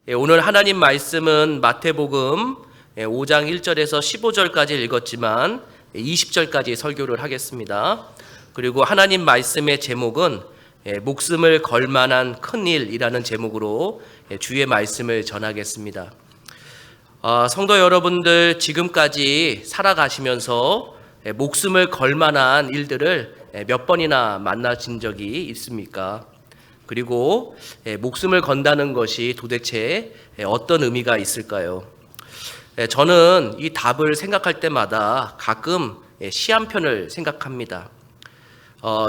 오늘 하나님 말씀은 마태복음 5장 1절에서 15절까지 읽었지만 20절까지 설교를 하겠습니다. 그리고 하나님 말씀의 제목은 목숨을 걸 만한 큰일이라는 제목으로 주의 말씀을 전하겠습니다. 성도 여러분들, 지금까지 살아가시면서 목숨을 걸 만한 일들을 몇 번이나 만나신 적이 있습니까? 그리고 목숨을 건다는 것이 도대체 어떤 의미가 있을까요? 저는 이 답을 생각할 때마다 가끔 시 한 편을 생각합니다.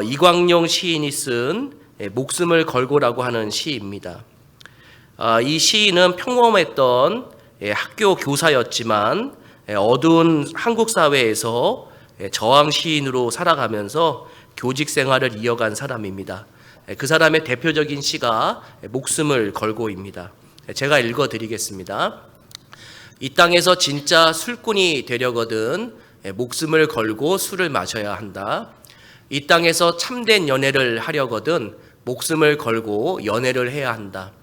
이광용 시인이 쓴 목숨을 걸고라고 하는 시입니다. 이 시인은 평범했던 학교 교사였지만 어두운 한국 사회에서 저항 시인으로 살아가면서 교직 생활을 이어간 사람입니다. 그 사람의 대표적인 시가 목숨을 걸고입니다. 제가 읽어드리겠습니다. 이 땅에서 진짜 술꾼이 되려거든 목숨을 걸고 술을 마셔야 한다. 이 땅에서 참된 연애를 하려거든 목숨을 걸고 연애를 해야 한다.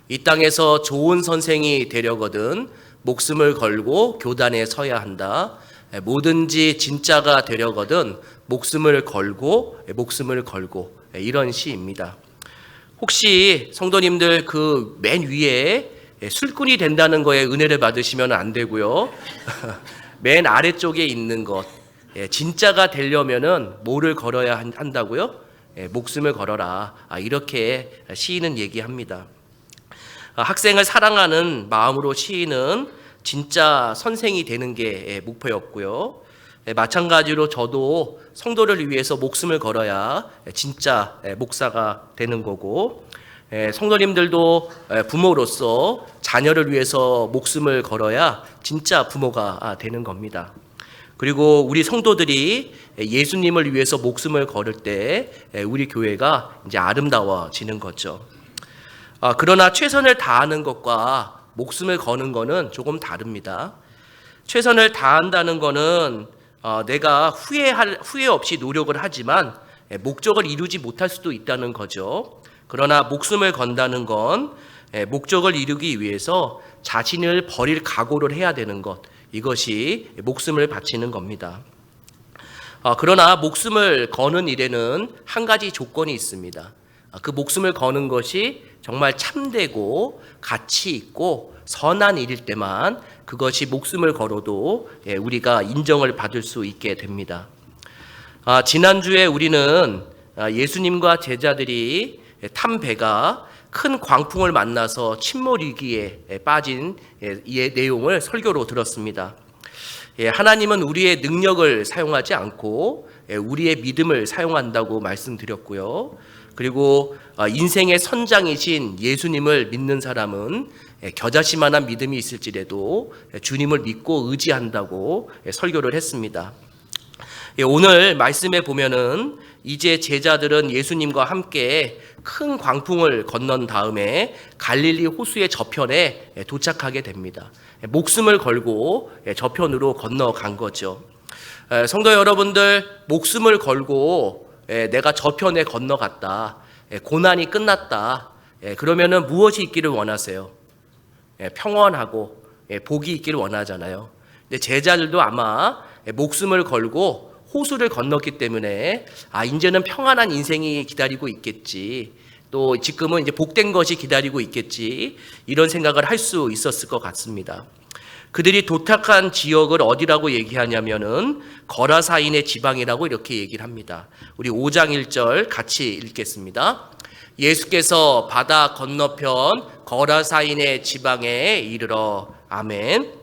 이 땅에서 좋은 선생이 되려거든 목숨을 걸고 교단에 서야 한다. 뭐든지 진짜가 되려거든 목숨을 걸고 이런 시입니다. 혹시 성도님들 그 맨 위에 술꾼이 된다는 거에 은혜를 받으시면 안 되고요. 맨 아래쪽에 있는 것, 진짜가 되려면은 뭐를 걸어야 한다고요? 목숨을 걸어라. 이렇게 시인은 얘기합니다. 학생을 사랑하는 마음으로 시인은 진짜 선생이 되는 게 목표였고요. 마찬가지로 저도 성도를 위해서 목숨을 걸어야 진짜 목사가 되는 거고, 성도님들도 부모로서 자녀를 위해서 목숨을 걸어야 진짜 부모가 되는 겁니다. 그리고 우리 성도들이 예수님을 위해서 목숨을 걸을 때 우리 교회가 이제 아름다워지는 거죠. 그러나 최선을 다하는 것과 목숨을 거는 거는 조금 다릅니다. 최선을 다한다는 거는 내가 후회 없이 노력을 하지만 목적을 이루지 못할 수도 있다는 거죠. 그러나 목숨을 건다는 건 목적을 이루기 위해서 자신을 버릴 각오를 해야 되는 것, 이것이 목숨을 바치는 겁니다. 그러나 목숨을 거는 일에는 한 가지 조건이 있습니다. 그 목숨을 거는 것이 정말 참되고 가치 있고 선한 일일 때만 그것이 목숨을 걸어도 우리가 인정을 받을 수 있게 됩니다. 지난주에 우리는 예수님과 제자들이 탄 배가 큰 광풍을 만나서 침몰 위기에 빠진 이 내용을 설교로 들었습니다. 하나님은 우리의 능력을 사용하지 않고 우리의 믿음을 사용한다고 말씀드렸고요. 그리고 인생의 선장이신 예수님을 믿는 사람은 겨자씨만한 믿음이 있을지라도 주님을 믿고 의지한다고 설교를 했습니다. 오늘 말씀에 보면은 이제 제자들은 예수님과 함께 큰 광풍을 건넌 다음에 갈릴리 호수의 저편에 도착하게 됩니다. 목숨을 걸고 저편으로 건너간 거죠. 성도 여러분들, 목숨을 걸고 내가 저편에 건너갔다, 고난이 끝났다, 그러면은 무엇이 있기를 원하세요? 평안하고 복이 있기를 원하잖아요. 근데 제자들도 아마 목숨을 걸고 호수를 건넜기 때문에 이제는 평안한 인생이 기다리고 있겠지, 또 지금은 이제 복된 것이 기다리고 있겠지, 이런 생각을 할 수 있었을 것 같습니다. 그들이 도착한 지역을 어디라고 얘기하냐면은 거라사인의 지방이라고 이렇게 얘기를 합니다. 우리 5장 1절 같이 읽겠습니다. 예수께서 바다 건너편 거라사인의 지방에 이르러. 아멘.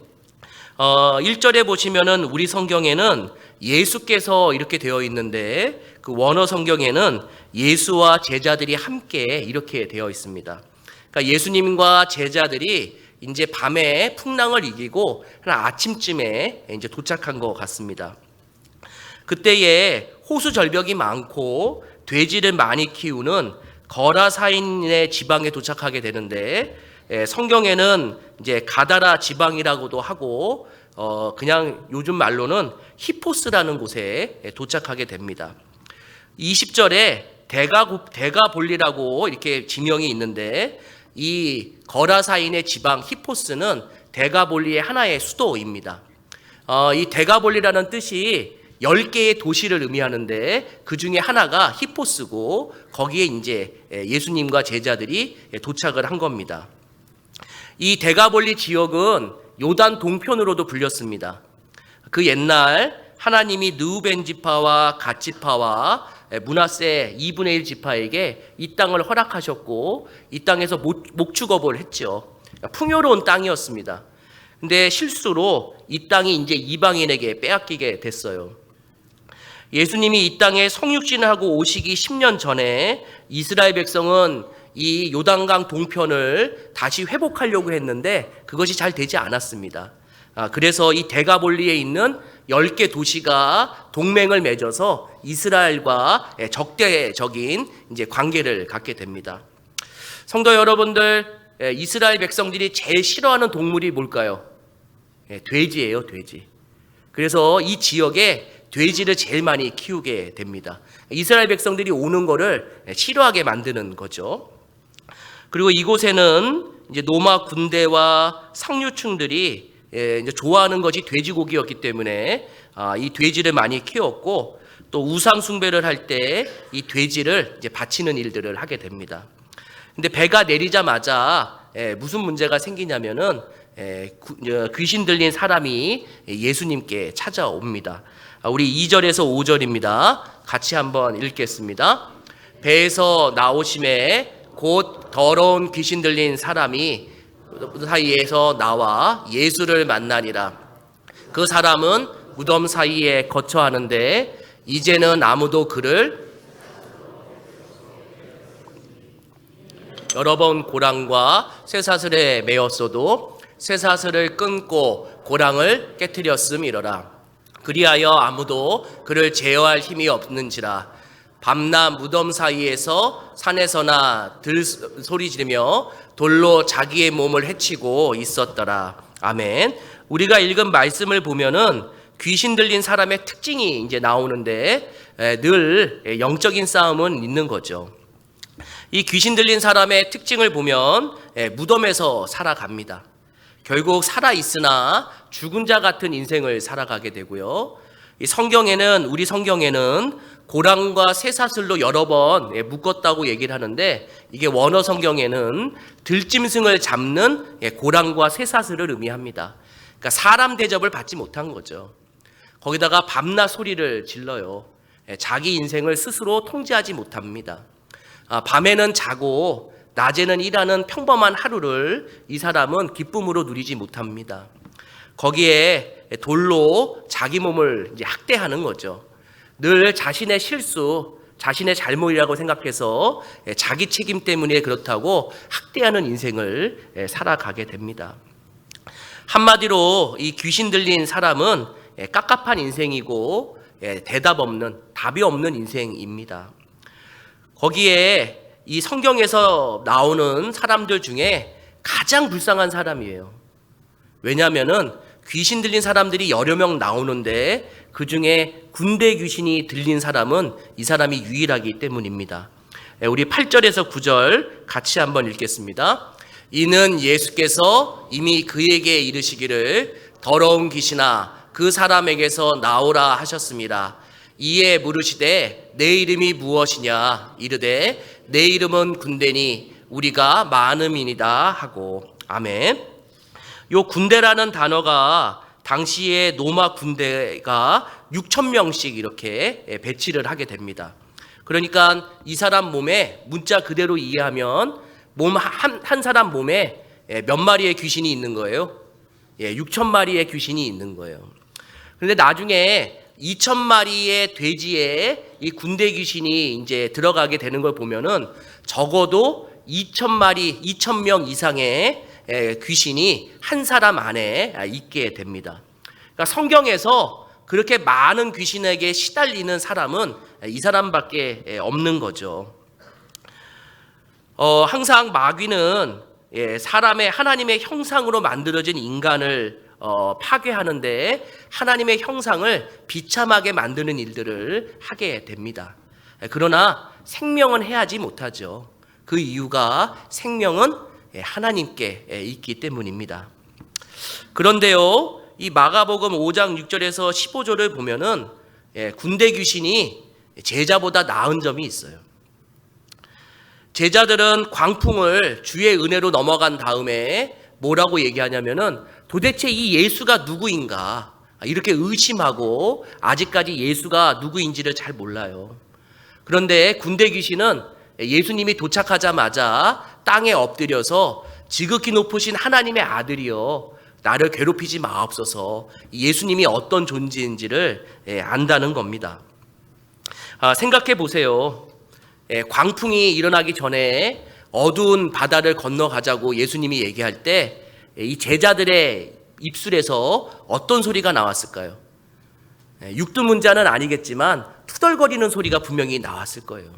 1절에 보시면은 우리 성경에는 예수께서 이렇게 되어 있는데 그 원어 성경에는 예수와 제자들이 함께 이렇게 되어 있습니다. 그러니까 예수님과 제자들이 이제 밤에 풍랑을 이기고 한 아침쯤에 이제 도착한 것 같습니다. 그때에 호수 절벽이 많고 돼지를 많이 키우는 거라사인의 지방에 도착하게 되는데, 성경에는 이제 가다라 지방이라고도 하고 그냥 요즘 말로는 히포스라는 곳에 도착하게 됩니다. 20절에 대가볼리라고 이렇게 지명이 있는데 이 거라사인의 지방 히포스는 데가볼리의 하나의 수도입니다. 이 데가볼리라는 뜻이 10개의 도시를 의미하는데 그 중에 하나가 히포스고 거기에 이제 예수님과 제자들이 도착을 한 겁니다. 이 데가볼리 지역은 요단 동편으로도 불렸습니다. 그 옛날 하나님이 느우벤 지파와 갓 지파와 므낫세 2분의 1 지파에게 이 땅을 허락하셨고 이 땅에서 목축업을 했죠. 풍요로운 땅이었습니다. 근데 실수로 이 땅이 이제 이방인에게 빼앗기게 됐어요. 예수님이 이 땅에 성육신하고 오시기 10년 전에 이스라엘 백성은 이 요단강 동편을 다시 회복하려고 했는데 그것이 잘 되지 않았습니다. 그래서 이 데가볼리에 있는 10개 도시가 동맹을 맺어서 이스라엘과 적대적인 이제 관계를 갖게 됩니다. 성도 여러분들, 이스라엘 백성들이 제일 싫어하는 동물이 뭘까요? 돼지예요, 돼지. 그래서 이 지역에 돼지를 제일 많이 키우게 됩니다. 이스라엘 백성들이 오는 거를 싫어하게 만드는 거죠. 그리고 이곳에는 이제 로마 군대와 상류층들이 이제 좋아하는 것이 돼지고기였기 때문에 이 돼지를 많이 키웠고 또 우상 숭배를 할 때 이 돼지를 이제 바치는 일들을 하게 됩니다. 근데 배가 내리자마자 무슨 문제가 생기냐면은 귀신 들린 사람이 예수님께 찾아옵니다. 우리 2절에서 5절입니다. 같이 한번 읽겠습니다. 배에서 나오심에 곧 더러운 귀신 들린 사람이 사이에서 나와 예수를 만나니라. 그 사람은 무덤 사이에 거처하는데 이제는 아무도 그를 여러 번 고랑과 쇠사슬에 매었어도 쇠사슬을 끊고 고랑을 깨뜨렸음이러라. 그리하여 아무도 그를 제어할 힘이 없는지라. 밤낮 무덤 사이에서 산에서나 들 소리 지르며 돌로 자기의 몸을 해치고 있었더라. 아멘. 우리가 읽은 말씀을 보면은 귀신 들린 사람의 특징이 이제 나오는데 늘 영적인 싸움은 있는 거죠. 이 귀신 들린 사람의 특징을 보면 무덤에서 살아갑니다. 결국 살아있으나 죽은 자 같은 인생을 살아가게 되고요. 이 성경에는, 우리 성경에는 고랑과 쇠사슬로 여러 번 묶었다고 얘기를 하는데 이게 원어 성경에는 들짐승을 잡는 고랑과 쇠사슬을 의미합니다. 그러니까 사람 대접을 받지 못한 거죠. 거기다가 밤낮 소리를 질러요. 자기 인생을 스스로 통제하지 못합니다. 밤에는 자고 낮에는 일하는 평범한 하루를 이 사람은 기쁨으로 누리지 못합니다. 거기에 돌로 자기 몸을 이제 학대하는 거죠. 늘 자신의 실수, 자신의 잘못이라고 생각해서 자기 책임 때문에 그렇다고 학대하는 인생을 살아가게 됩니다. 한마디로 이 귀신 들린 사람은 깝깝한 인생이고 대답 없는, 답이 없는 인생입니다. 거기에 이 성경에서 나오는 사람들 중에 가장 불쌍한 사람이에요. 왜냐하면은 귀신 들린 사람들이 여러 명 나오는데 그 중에 군대 귀신이 들린 사람은 이 사람이 유일하기 때문입니다. 우리 8절에서 9절 같이 한번 읽겠습니다. 이는 예수께서 이미 그에게 이르시기를 더러운 귀신아 그 사람에게서 나오라 하셨습니다. 이에 물으시되 내 이름이 무엇이냐 이르되 내 이름은 군대니 우리가 많음이니이다 하고. 아멘. 요 군대라는 단어가 당시에 로마 군대가 6,000명씩 이렇게 배치를 하게 됩니다. 그러니까 이 사람 몸에 문자 그대로 이해하면 한 사람 몸에 몇 마리의 귀신이 있는 거예요? 6,000마리의 귀신이 있는 거예요. 그런데 나중에 2,000마리의 돼지에 이 군대 귀신이 이제 들어가게 되는 걸 보면은 적어도 2,000마리, 2,000명 이상의 귀신이 한 사람 안에 있게 됩니다. 그러니까 성경에서 그렇게 많은 귀신에게 시달리는 사람은 이 사람밖에 없는 거죠. 항상 마귀는 사람의 하나님의 형상으로 만들어진 인간을 파괴하는데 하나님의 형상을 비참하게 만드는 일들을 하게 됩니다. 그러나 생명은 해하지 못하죠. 그 이유가 생명은 하나님께 있기 때문입니다. 그런데요, 이 마가복음 5장 6절에서 15절을 보면은 군대 귀신이 제자보다 나은 점이 있어요. 제자들은 광풍을 주의 은혜로 넘어간 다음에 뭐라고 얘기하냐면은 도대체 이 예수가 누구인가 이렇게 의심하고 아직까지 예수가 누구인지를 잘 몰라요. 그런데 군대 귀신은 예수님이 도착하자마자 땅에 엎드려서 지극히 높으신 하나님의 아들이여 나를 괴롭히지 마옵소서, 예수님이 어떤 존재인지를 안다는 겁니다. 생각해 보세요. 광풍이 일어나기 전에 어두운 바다를 건너가자고 예수님이 얘기할 때 이 제자들의 입술에서 어떤 소리가 나왔을까요? 육두문자는 아니겠지만 투덜거리는 소리가 분명히 나왔을 거예요.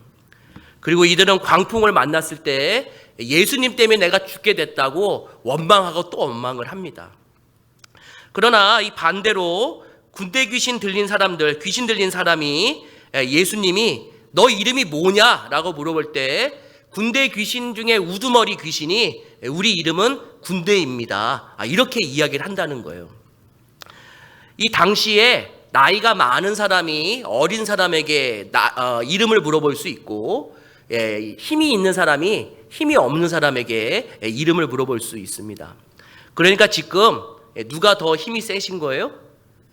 그리고 이들은 광풍을 만났을 때 예수님 때문에 내가 죽게 됐다고 원망하고 또 원망을 합니다. 그러나 이 반대로 군대 귀신 들린 사람들, 귀신 들린 사람이 예수님이 너 이름이 뭐냐? 라고 물어볼 때 군대 귀신 중에 우두머리 귀신이 우리 이름은 군대입니다, 이렇게 이야기를 한다는 거예요. 이 당시에 나이가 많은 사람이 어린 사람에게 이름을 물어볼 수 있고 힘이 있는 사람이 힘이 없는 사람에게 이름을 물어볼 수 있습니다. 그러니까 지금 누가 더 힘이 세신 거예요?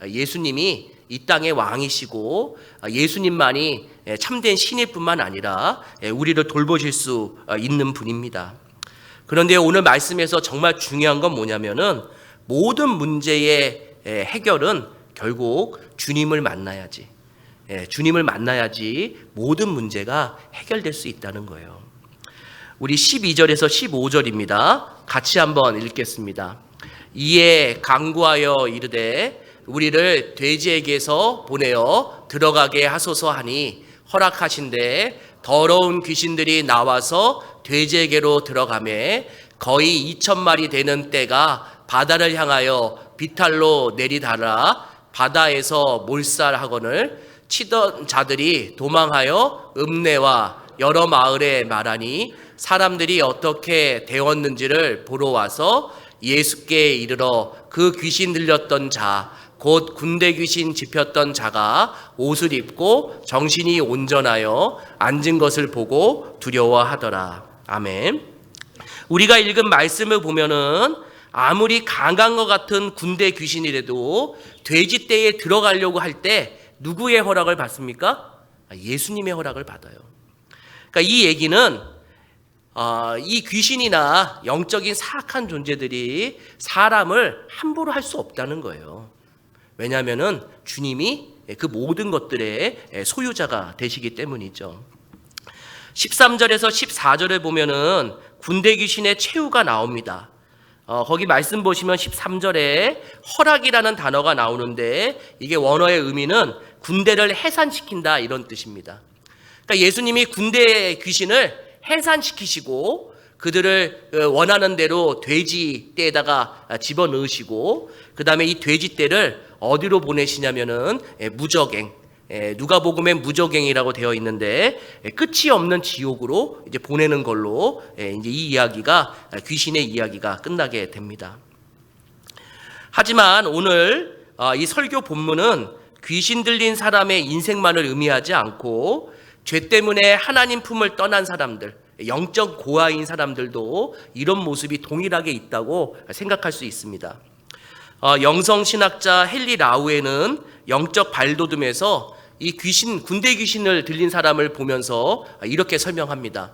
예수님이 이 땅의 왕이시고 예수님만이 참된 신일 뿐만 아니라 우리를 돌보실 수 있는 분입니다. 그런데 오늘 말씀에서 정말 중요한 건 뭐냐면은 모든 문제의 해결은 결국 주님을 만나야지, 주님을 만나야지 모든 문제가 해결될 수 있다는 거예요. 우리 12절에서 15절입니다. 같이 한번 읽겠습니다. 이에 간구하여 이르되 우리를 돼지에게서 보내어 들어가게 하소서 하니 허락하신대 더러운 귀신들이 나와서 돼지에게로 들어가매 거의 2,000마리 되는 떼가 바다를 향하여 비탈로 내리달아 바다에서 몰살하거늘 치던 자들이 도망하여 읍내와 여러 마을에 말하니 사람들이 어떻게 되었는지를 보러 와서 예수께 이르러 그 귀신 들렸던 자 곧 군대 귀신 집혔던 자가 옷을 입고 정신이 온전하여 앉은 것을 보고 두려워하더라. 아멘. 우리가 읽은 말씀을 보면은 아무리 강한 것 같은 군대 귀신이라도 돼지떼에 들어가려고 할 때 누구의 허락을 받습니까? 예수님의 허락을 받아요. 그러니까 이 얘기는 이 귀신이나 영적인 사악한 존재들이 사람을 함부로 할 수 없다는 거예요. 왜냐하면은 주님이 그 모든 것들의 소유자가 되시기 때문이죠. 13절에서 14절을 보면은 군대 귀신의 최후가 나옵니다. 거기 말씀 보시면 13절에 허락이라는 단어가 나오는데 이게 원어의 의미는 군대를 해산시킨다 이런 뜻입니다. 그러니까 예수님이 군대 귀신을 해산시키시고 그들을 원하는 대로 돼지 떼에다가 집어넣으시고 그 다음에 이 돼지 떼를 어디로 보내시냐면은 무저갱, 누가복음에 무저갱이라고 되어 있는데 끝이 없는 지옥으로 이제 보내는 걸로 이제 이 이야기가 귀신의 이야기가 끝나게 됩니다. 하지만 오늘 이 설교 본문은 귀신 들린 사람의 인생만을 의미하지 않고 죄 때문에 하나님 품을 떠난 사람들, 영적 고아인 사람들도 이런 모습이 동일하게 있다고 생각할 수 있습니다. 영성신학자 헨리 라우에는 영적 발돋움에서 이 귀신, 군대 귀신을 들린 사람을 보면서 이렇게 설명합니다.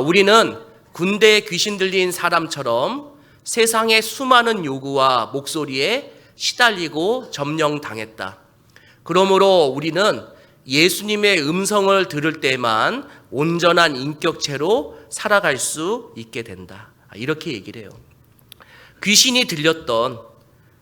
우리는 군대에 귀신 들린 사람처럼 세상의 수많은 요구와 목소리에 시달리고 점령당했다. 그러므로 우리는 예수님의 음성을 들을 때만 온전한 인격체로 살아갈 수 있게 된다. 이렇게 얘기를 해요. 귀신이 들렸던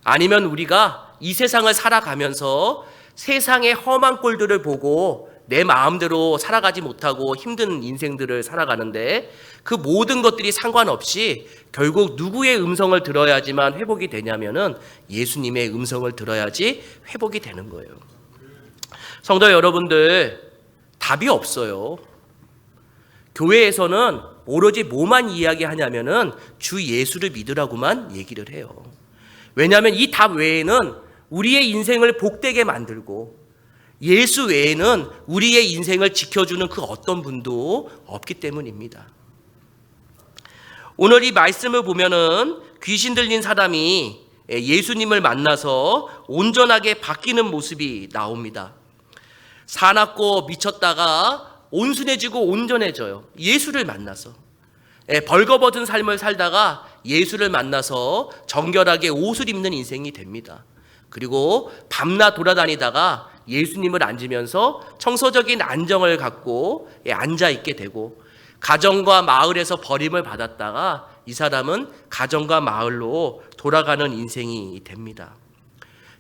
아니면 우리가 이 세상을 살아가면서 세상의 험한 꼴들을 보고 내 마음대로 살아가지 못하고 힘든 인생들을 살아가는데 그 모든 것들이 상관없이 결국 누구의 음성을 들어야지만 회복이 되냐면은 예수님의 음성을 들어야지 회복이 되는 거예요. 성도 여러분들, 답이 없어요. 교회에서는 오로지 뭐만 이야기하냐면은 주 예수를 믿으라고만 얘기를 해요. 왜냐하면 이 답 외에는 우리의 인생을 복되게 만들고 예수 외에는 우리의 인생을 지켜주는 그 어떤 분도 없기 때문입니다. 오늘 이 말씀을 보면은 귀신 들린 사람이 예수님을 만나서 온전하게 바뀌는 모습이 나옵니다. 사납고 미쳤다가 온순해지고 온전해져요. 예수를 만나서. 벌거벗은 삶을 살다가 예수를 만나서 정결하게 옷을 입는 인생이 됩니다. 그리고 밤낮 돌아다니다가 예수님을 앉으면서 청소적인 안정을 갖고 앉아있게 되고, 가정과 마을에서 버림을 받았다가 이 사람은 가정과 마을로 돌아가는 인생이 됩니다.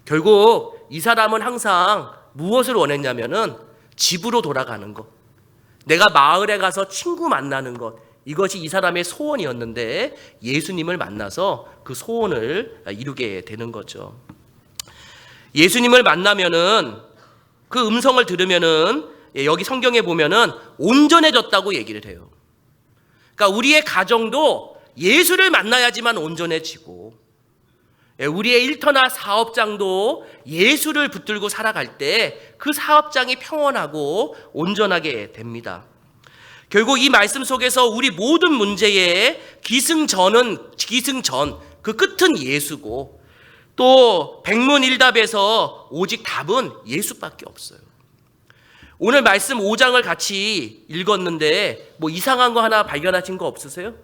결국 이 사람은 항상 무엇을 원했냐면은 집으로 돌아가는 것, 내가 마을에 가서 친구 만나는 것, 이것이 이 사람의 소원이었는데 예수님을 만나서 그 소원을 이루게 되는 거죠. 예수님을 만나면은, 그 음성을 들으면은, 여기 성경에 보면은 온전해졌다고 얘기를 해요. 그러니까 우리의 가정도 예수를 만나야지만 온전해지고, 우리의 일터나 사업장도 예수를 붙들고 살아갈 때 그 사업장이 평온하고 온전하게 됩니다. 결국 이 말씀 속에서 우리 모든 문제의 기승전, 그 끝은 예수고, 또 백문일답에서 오직 답은 예수밖에 없어요. 오늘 말씀 5장을 같이 읽었는데 뭐 이상한 거 하나 발견하신 거 없으세요?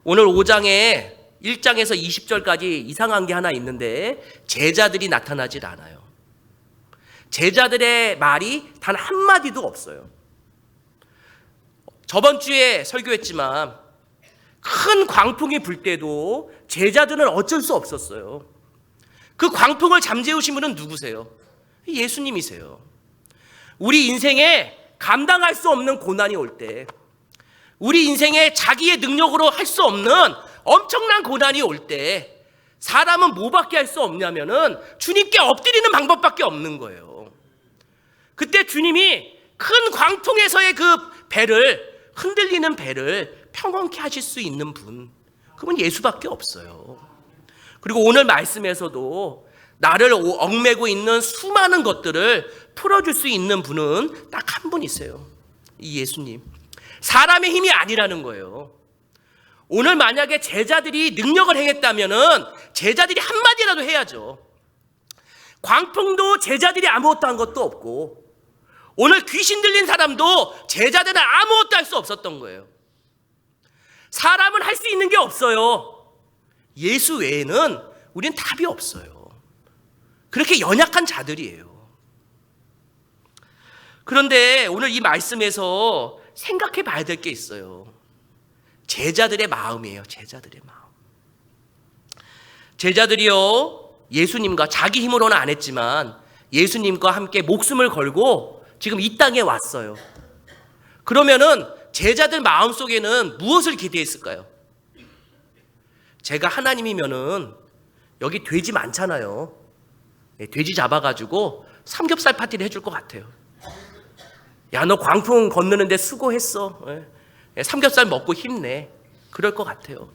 오늘 5장에 1장에서 20절까지 이상한 게 하나 있는데 제자들이 나타나질 않아요. 제자들의 말이 단 한마디도 없어요. 저번 주에 설교했지만 큰 광풍이 불 때도 제자들은 어쩔 수 없었어요. 그 광풍을 잠재우신 분은 누구세요? 예수님이세요. 우리 인생에 감당할 수 없는 고난이 올 때, 우리 인생에 자기의 능력으로 할 수 없는 엄청난 고난이 올 때 사람은 뭐밖에 할 수 없냐면은 주님께 엎드리는 방법밖에 없는 거예요. 그때 주님이 큰 광풍에서의 그 배를, 흔들리는 배를 평온케 하실 수 있는 분, 그분 예수밖에 없어요. 그리고 오늘 말씀에서도 나를 얽매고 있는 수많은 것들을 풀어줄 수 있는 분은 딱 한 분이세요. 이 예수님. 사람의 힘이 아니라는 거예요. 오늘 만약에 제자들이 능력을 행했다면은 제자들이 한마디라도 해야죠. 광풍도 제자들이 아무것도 한 것도 없고, 오늘 귀신 들린 사람도 제자들은 아무것도 할 수 없었던 거예요. 사람은 할 수 있는 게 없어요. 예수 외에는 우리는 답이 없어요. 그렇게 연약한 자들이에요. 그런데 오늘 이 말씀에서 생각해 봐야 될 게 있어요. 제자들의 마음이에요. 제자들의 마음. 제자들이요, 예수님과 자기 힘으로는 안 했지만 예수님과 함께 목숨을 걸고 지금 이 땅에 왔어요. 그러면은 제자들 마음속에는 무엇을 기대했을까요? 제가 하나님이면은 여기 돼지 많잖아요. 돼지 잡아가지고 삼겹살 파티를 해줄 것 같아요. 야, 너 광풍 건너는데 수고했어. 삼겹살 먹고 힘내. 그럴 것 같아요.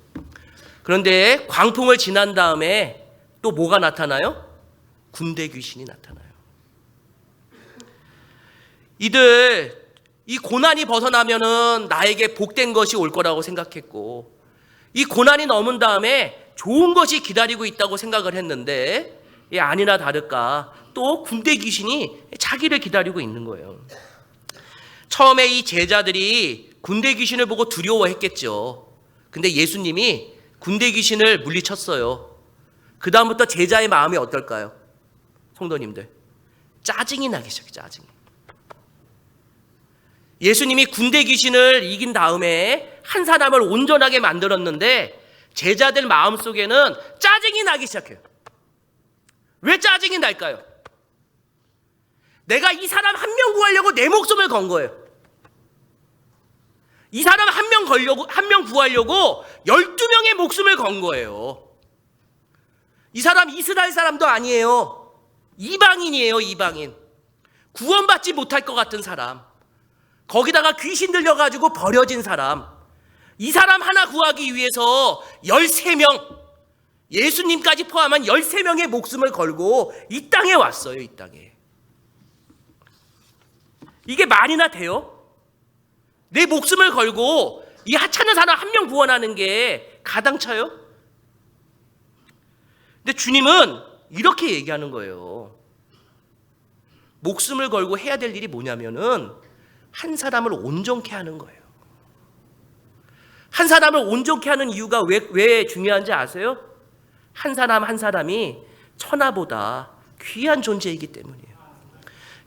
그런데 광풍을 지난 다음에 또 뭐가 나타나요? 군대 귀신이 나타나요. 이들 이 고난이 벗어나면은 나에게 복된 것이 올 거라고 생각했고, 이 고난이 넘은 다음에 좋은 것이 기다리고 있다고 생각을 했는데, 아니나 다를까 또 군대 귀신이 자기를 기다리고 있는 거예요. 처음에 이 제자들이 군대 귀신을 보고 두려워했겠죠. 근데 예수님이 군대 귀신을 물리쳤어요. 그 다음부터 제자의 마음이 어떨까요? 성도님들, 짜증이 나기 시작해요. 짜증이. 예수님이 군대 귀신을 이긴 다음에 한 사람을 온전하게 만들었는데 제자들 마음속에는 짜증이 나기 시작해요. 왜 짜증이 날까요? 내가 이 사람 한 명 구하려고 내 목숨을 건 거예요. 이 사람 한 명 구하려고 12명의 목숨을 건 거예요. 이 사람 이스라엘 사람도 아니에요. 이방인이에요. 이방인. 구원받지 못할 것 같은 사람. 거기다가 귀신 들려가지고 버려진 사람, 이 사람 하나 구하기 위해서 13명, 예수님까지 포함한 13명의 목숨을 걸고 이 땅에 왔어요. 이 땅에. 이게 말이나 돼요? 내 목숨을 걸고 이 하찮은 사람 한 명 구원하는 게 가당차요? 근데 주님은 이렇게 얘기하는 거예요. 목숨을 걸고 해야 될 일이 뭐냐면은 한 사람을 온전케 하는 거예요. 한 사람을 온전케 하는 이유가 왜 중요한지 아세요? 한 사람 한 사람이 천하보다 귀한 존재이기 때문이에요.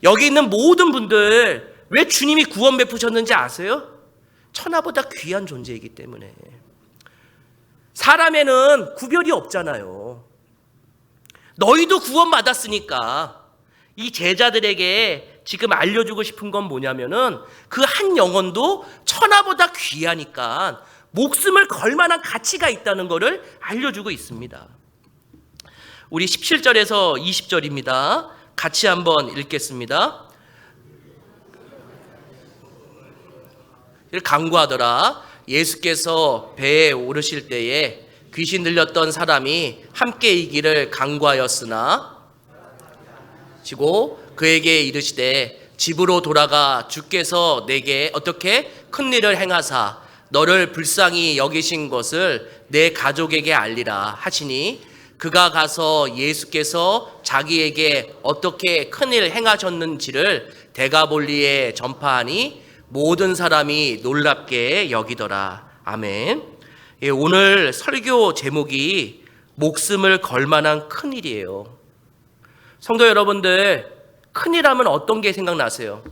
여기 있는 모든 분들 왜 주님이 구원 베푸셨는지 아세요? 천하보다 귀한 존재이기 때문에. 사람에는 구별이 없잖아요. 너희도 구원 받았으니까 이 제자들에게 지금 알려주고 싶은 건 뭐냐면은 그 한 영혼도 천하보다 귀하니까 목숨을 걸 만한 가치가 있다는 것을 알려주고 있습니다. 우리 17절에서 20절입니다. 같이 한번 읽겠습니다. 강구하더라. 예수께서 배에 오르실 때에 귀신 들렸던 사람이 함께 이기를 강구하였으나 지고 그에게 이르시되 집으로 돌아가 주께서 내게 어떻게 큰 일을 행하사 너를 불쌍히 여기신 것을 내 가족에게 알리라 하시니 그가 가서 예수께서 자기에게 어떻게 큰 일을 행하셨는지를 데가볼리에 전파하니 모든 사람이 놀랍게 여기더라. 아멘. 오늘 설교 제목이 목숨을 걸 만한 큰일이에요. 성도 여러분들, 큰일하면 어떤 게 생각나세요?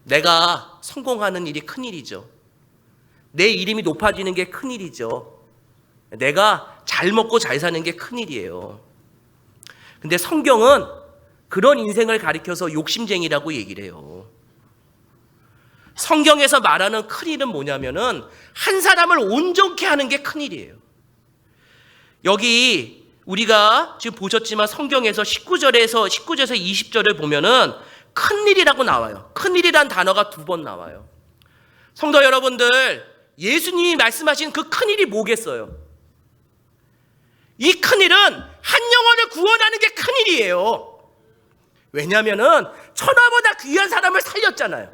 내가 성공하는 일이 큰일이죠. 내 이름이 높아지는 게 큰일이죠. 내가 잘 먹고 잘 사는 게 큰일이에요. 근데 성경은 그런 인생을 가리켜서 욕심쟁이라고 얘기를 해요. 성경에서 말하는 큰일은 뭐냐면은 한 사람을 온전케 하는 게 큰일이에요. 여기 우리가 지금 보셨지만 성경에서 19절에서 20절을 보면은 큰일이라고 나와요. 큰일이란 단어가 2번 나와요. 성도 여러분들, 예수님이 말씀하신 그 큰일이 뭐겠어요? 이 큰일은 한 영혼을 구원하는 게 큰일이에요. 왜냐하면은 천하보다 귀한 사람을 살렸잖아요.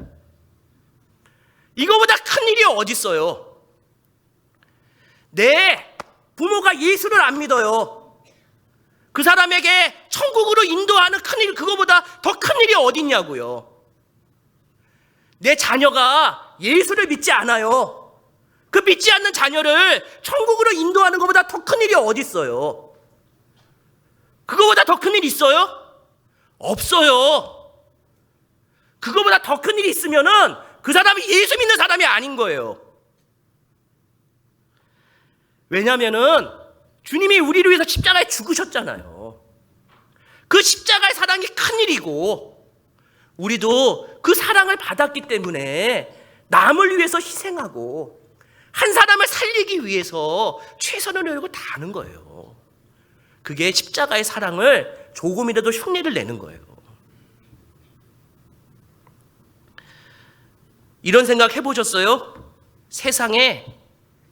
이거보다 큰일이 어디 있어요? 내 부모가 예수를 안 믿어요. 그 사람에게 천국으로 인도하는 큰일, 그거보다 더 큰일이 어디 있냐고요. 내 자녀가 예수를 믿지 않아요. 그 믿지 않는 자녀를 천국으로 인도하는 것보다 더 큰일이 어디 있어요? 그거보다 더 큰일 있어요? 없어요. 그거보다 더 큰일이 있으면은 그 사람이 예수 믿는 사람이 아닌 거예요. 왜냐하면은 주님이 우리를 위해서 십자가에 죽으셨잖아요. 그 십자가의 사랑이 큰일이고 우리도 그 사랑을 받았기 때문에 남을 위해서 희생하고 한 사람을 살리기 위해서 최선을 다하고 다 하는 거예요. 그게 십자가의 사랑을 조금이라도 흉내를 내는 거예요. 이런 생각 해보셨어요? 세상에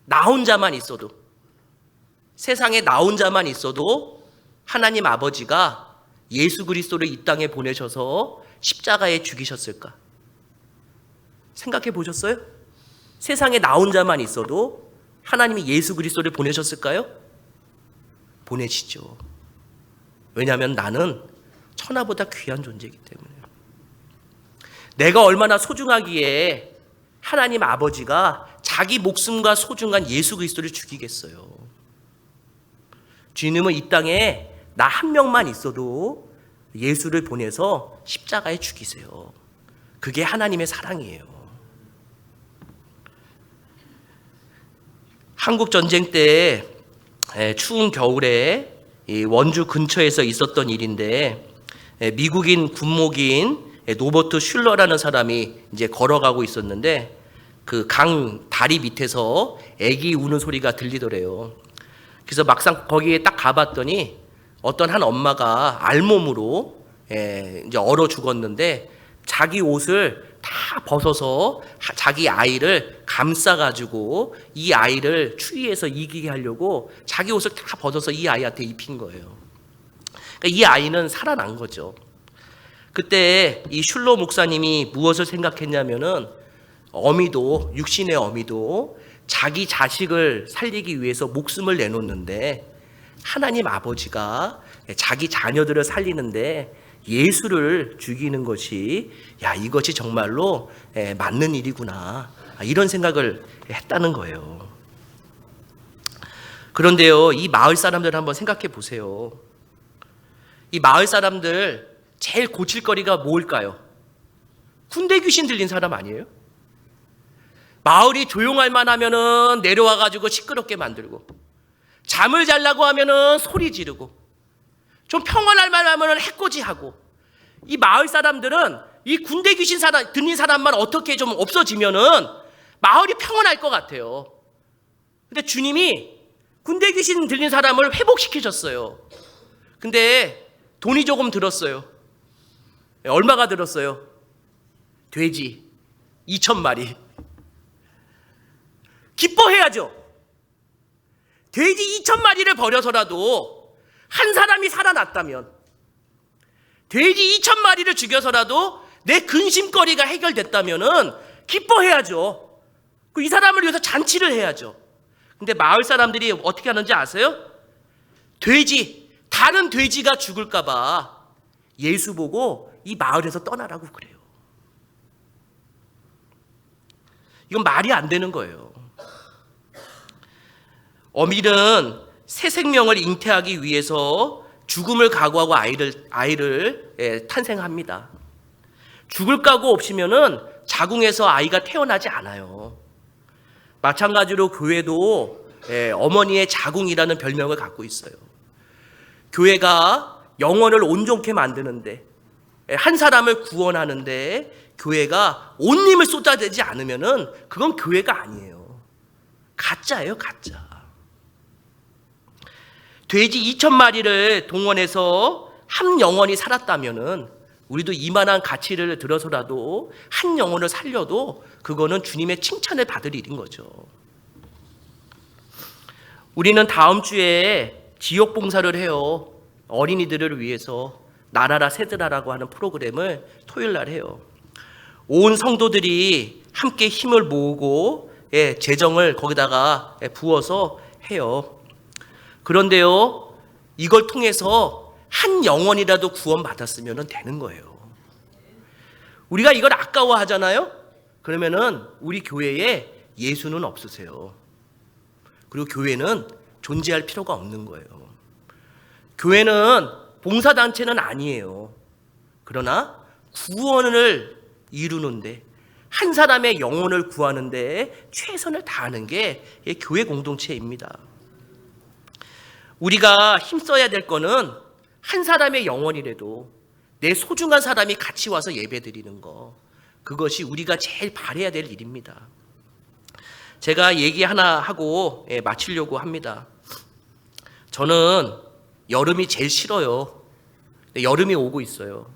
나 혼자만 있어도 하나님 아버지가 예수 그리스도를 이 땅에 보내셔서 십자가에 죽이셨을까? 생각해 보셨어요? 세상에 나 혼자만 있어도 하나님이 예수 그리스도를 보내셨을까요? 보내시죠. 왜냐하면 나는 천하보다 귀한 존재이기 때문에. 내가 얼마나 소중하기에 하나님 아버지가 자기 목숨과 소중한 예수 그리스도를 죽이겠어요. 주님은 이 땅에 나 한 명만 있어도 예수를 보내서 십자가에 죽이세요. 그게 하나님의 사랑이에요. 한국 전쟁 때 추운 겨울에 원주 근처에서 있었던 일인데 미국인 군목인 노버트 슐러라는 사람이 이제 걸어가고 있었는데 그 강 다리 밑에서 애기 우는 소리가 들리더래요. 그래서 막상 거기에 딱 가봤더니 어떤 한 엄마가 알몸으로 이제 얼어 죽었는데 자기 옷을 다 벗어서 자기 아이를 감싸가지고 이 아이를 추위에서 이기게 하려고 자기 옷을 다 벗어서 이 아이한테 입힌 거예요. 그러니까 이 아이는 살아난 거죠. 그때 이 슐로 목사님이 무엇을 생각했냐면은 어미도, 육신의 어미도 자기 자식을 살리기 위해서 목숨을 내놓는데 하나님 아버지가 자기 자녀들을 살리는데 예수를 죽이는 것이 이것이 정말로 맞는 일이구나, 이런 생각을 했다는 거예요. 그런데요, 이 마을 사람들 한번 생각해 보세요. 이 마을 사람들 제일 고칠 거리가 뭘까요? 군대 귀신 들린 사람 아니에요? 마을이 조용할 만하면은 내려와가지고 시끄럽게 만들고, 잠을 자려고 하면은 소리 지르고, 좀 평안할 만하면은 해코지하고. 이 마을 사람들은 이 군대 귀신 들린 사람만 어떻게 좀 없어지면은 마을이 평안할 것 같아요. 근데 주님이 군대 귀신 들린 사람을 회복시키셨어요. 근데 돈이 조금 들었어요. 얼마가 들었어요? 돼지 2,000마리. 기뻐해야죠. 돼지 2,000마리를 버려서라도 한 사람이 살아났다면, 돼지 2,000마리를 죽여서라도 내 근심거리가 해결됐다면은 기뻐해야죠. 이 사람을 위해서 잔치를 해야죠. 근데 마을 사람들이 어떻게 하는지 아세요? 다른 돼지가 죽을까봐 예수 보고 이 마을에서 떠나라고 그래요. 이건 말이 안 되는 거예요. 어밀은 새 생명을 잉태하기 위해서 죽음을 각오하고 아이를 탄생합니다. 죽을 각오 없이면은 자궁에서 아이가 태어나지 않아요. 마찬가지로 교회도 어머니의 자궁이라는 별명을 갖고 있어요. 교회가 영혼을 온전케 만드는데, 한 사람을 구원하는데 교회가 온 힘을 쏟아내지 않으면은 그건 교회가 아니에요. 가짜예요, 가짜. 돼지 2,000마리를 동원해서 한 영혼이 살았다면은 우리도 이만한 가치를 들어서라도 한 영혼을 살려도 그거는 주님의 칭찬을 받을 일인 거죠. 우리는 다음 주에 지역 봉사를 해요. 어린이들을 위해서 나라라 새들아라고 하는 프로그램을 토요일 날 해요. 온 성도들이 함께 힘을 모으고 재정을 거기다가 부어서 해요. 그런데요, 이걸 통해서 한 영혼이라도 구원받았으면 되는 거예요. 우리가 이걸 아까워하잖아요? 그러면은 우리 교회에 예수는 없으세요. 그리고 교회는 존재할 필요가 없는 거예요. 교회는 봉사단체는 아니에요. 그러나 구원을 이루는데, 한 사람의 영혼을 구하는데 최선을 다하는 게 교회 공동체입니다. 우리가 힘써야 될 거는 한 사람의 영혼이라도 내 소중한 사람이 같이 와서 예배드리는 거, 그것이 우리가 제일 바라야 될 일입니다. 제가 얘기 하나 하고 마치려고 합니다. 저는 여름이 제일 싫어요. 여름이 오고 있어요.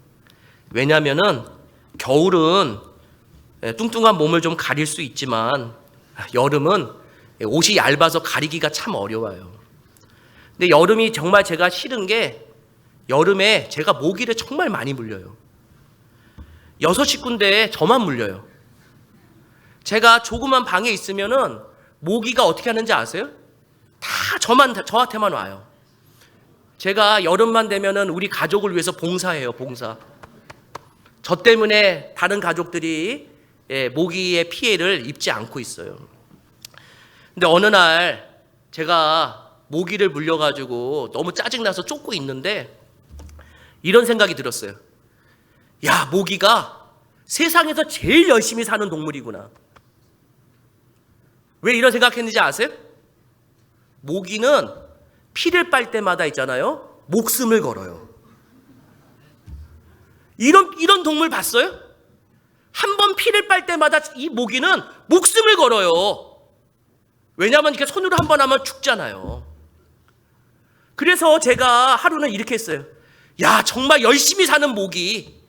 왜냐하면은 겨울은 뚱뚱한 몸을 좀 가릴 수 있지만 여름은 옷이 얇아서 가리기가 참 어려워요. 근데 여름이 정말 제가 싫은 게, 여름에 제가 모기를 정말 많이 물려요. 6 식구인데 저만 물려요. 제가 조그만 방에 있으면은 모기가 어떻게 하는지 아세요? 다 저한테만 와요. 제가 여름만 되면은 우리 가족을 위해서 봉사해요, 봉사. 저 때문에 다른 가족들이 모기의 피해를 입지 않고 있어요. 근데 어느 날 제가 모기를 물려가지고 너무 짜증나서 쫓고 있는데 이런 생각이 들었어요. 야, 모기가 세상에서 제일 열심히 사는 동물이구나. 왜 이런 생각했는지 아세요? 모기는 피를 빨 때마다 있잖아요, 목숨을 걸어요. 이런 동물 봤어요? 한 번 피를 빨 때마다 이 모기는 목숨을 걸어요. 왜냐하면 이렇게 손으로 한 번 하면 죽잖아요. 그래서 제가 하루는 이렇게 했어요. 야, 정말 열심히 사는 모기,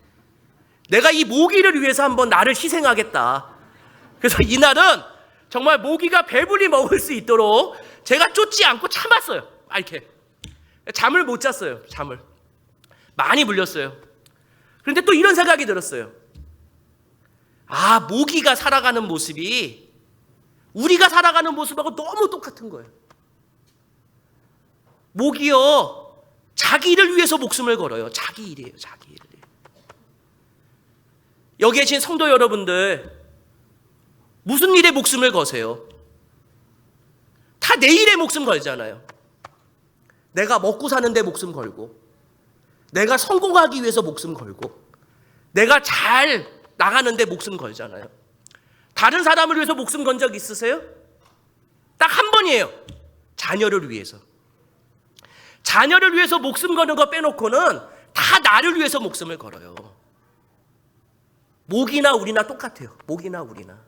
내가 이 모기를 위해서 한번 나를 희생하겠다. 그래서 이날은 정말 모기가 배불리 먹을 수 있도록 제가 쫓지 않고 참았어요. 이렇게 잠을 못 잤어요. 잠을 많이 물렸어요. 그런데 또 이런 생각이 들었어요. 모기가 살아가는 모습이 우리가 살아가는 모습하고 너무 똑같은 거예요. 모기요, 자기 일을 위해서 목숨을 걸어요. 자기 일이에요. 자기 일. 여기 계신 성도 여러분들, 무슨 일에 목숨을 거세요? 다 내일에 목숨 걸잖아요. 내가 먹고 사는데 목숨 걸고, 내가 성공하기 위해서 목숨 걸고, 내가 잘 나가는데 목숨 걸잖아요. 다른 사람을 위해서 목숨 건 적 있으세요? 딱 한 번이에요. 자녀를 위해서. 자녀를 위해서 목숨 거는 거 빼놓고는 다 나를 위해서 목숨을 걸어요. 모기나 우리나 똑같아요. 모기나 우리나.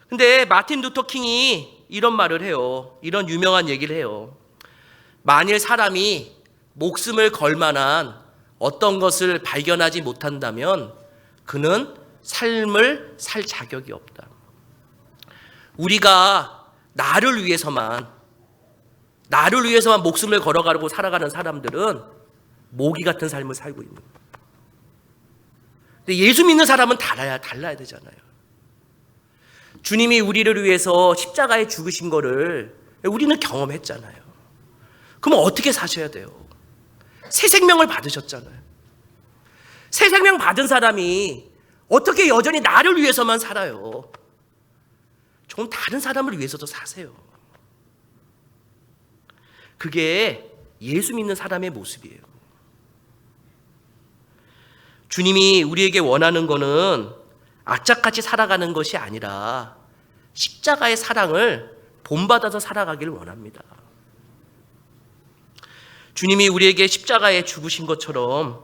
근데 마틴 루터 킹이 이런 말을 해요. 이런 유명한 얘기를 해요. 만일 사람이 목숨을 걸 만한 어떤 것을 발견하지 못한다면 그는 삶을 살 자격이 없다. 우리가 나를 위해서만 목숨을 걸어가려고 살아가는 사람들은 모기 같은 삶을 살고 있는 거예요. 근데 예수 믿는 사람은 달라야 되잖아요. 주님이 우리를 위해서 십자가에 죽으신 거를 우리는 경험했잖아요. 그럼 어떻게 사셔야 돼요? 새 생명을 받으셨잖아요. 새 생명 받은 사람이 어떻게 여전히 나를 위해서만 살아요? 좀 다른 사람을 위해서도 사세요. 그게 예수 믿는 사람의 모습이에요. 주님이 우리에게 원하는 거는 악착같이 살아가는 것이 아니라 십자가의 사랑을 본받아서 살아가기를 원합니다. 주님이 우리에게 십자가에 죽으신 것처럼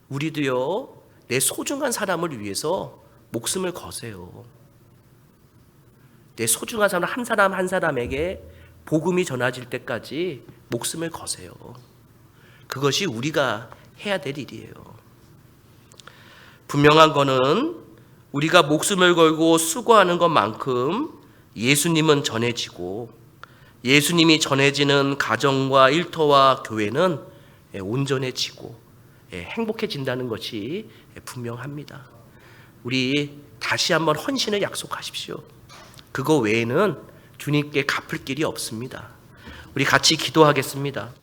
우리도요, 내 소중한 사람을 위해서 목숨을 거세요. 내 소중한 사람 한 사람 한 사람에게 복음이 전해질 때까지 목숨을 거세요. 그것이 우리가 해야 될 일이에요. 분명한 거는 우리가 목숨을 걸고 수고하는 것만큼 예수님은 전해지고 예수님이 전해지는 가정과 일터와 교회는 온전해지고 행복해진다는 것이 분명합니다. 우리 다시 한번 헌신을 약속하십시오. 그거 외에는 주님께 갚을 길이 없습니다. 우리 같이 기도하겠습니다.